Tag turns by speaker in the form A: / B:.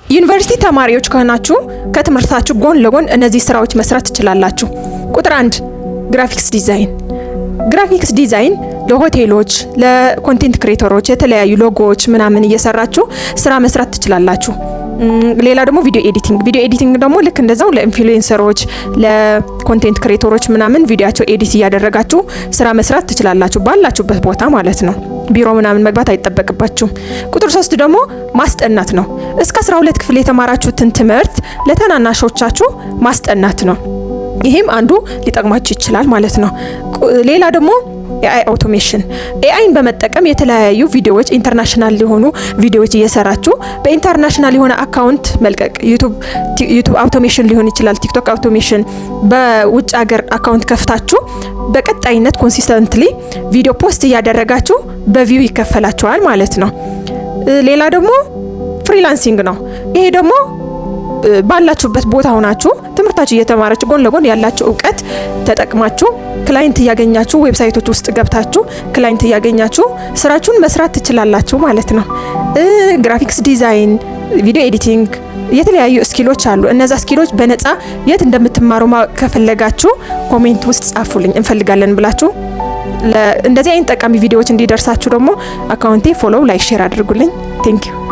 A: ዩኒቨርሲቲ ተማሪዎች ከሆናችሁ ከትምህርታችሁ ጎን ለጎን እነዚህ ስራዎች መስራት ትችላላችሁ። ቁጥር 1 ግራፊክስ ዲዛይን። ግራፊክስ ዲዛይን ለሆቴሎች፣ ለኮንቴንት ክሬተሮች የተለያዩ ሎጎዎች ምናምን እየሰራችሁ ስራ መስራት ትችላላችሁ። ሌላ ደግሞ ቪዲዮ ኤዲቲንግ ደግሞ ልክ እንደዛው ለኢንፍሉዌንሰሮች፣ ለኮንቴንት ክሬተሮች ምናምን ቪዲዮአቸው ኤዲት እያደረጋችሁ ስራ መስራት ትችላላችሁ ባላችሁበት ቦታ ማለት ነው። ቢሮ ምናምን መግባት አይጠበቅባችሁም። ቁጥር 3 ደግሞ ማስጠናት ነው። እስከ 12 ክፍል የተማራችሁትን ትምህርት ለተናናሾቻችሁ ማስጠናት ነው። ይሄም አንዱ ሊጠቅማችሁ ይችላል ማለት ነው። ሌላ ደግሞ ኤአይ አውቶሜሽን። ኤአይን በመጠቀም የተለያዩ ቪዲዮዎች ኢንተርናሽናል የሆኑ ቪዲዮዎች እየሰራችሁ በኢንተርናሽናል የሆነ አካውንት መልቀቅ። ዩቲዩብ አውቶሜሽን ሊሆን ይችላል፣ ቲክቶክ አውቶሜሽን። በውጭ ሀገር አካውንት ከፍታችሁ በቀጣይነት ኮንሲስተንትሊ ቪዲዮ ፖስት እያደረጋችሁ በቪው ይከፈላችኋል ማለት ነው። ሌላ ደግሞ ፍሪላንሲንግ ነው። ይሄ ደግሞ ባላችሁበት ቦታ ሆናችሁ ትምህርታችሁ እየተማራችሁ ጎን ለጎን ያላችሁ እውቀት ተጠቅማችሁ ክላይንት እያገኛችሁ ዌብሳይቶች ውስጥ ገብታችሁ ክላይንት እያገኛችሁ ስራችሁን መስራት ትችላላችሁ ማለት ነው። ግራፊክስ ዲዛይን፣ ቪዲዮ ኤዲቲንግ፣ የተለያዩ ስኪሎች አሉ። እነዛ ስኪሎች በነፃ የት እንደምትማሩ ከፈለጋችሁ ኮሜንት ውስጥ ጻፉልኝ እንፈልጋለን ብላችሁ። እንደዚህ አይነት ጠቃሚ ቪዲዮዎች እንዲደርሳችሁ ደግሞ አካውንቴ ፎሎው፣ ላይክ፣ ሼር አድርጉልኝ። ቴንክ ዩ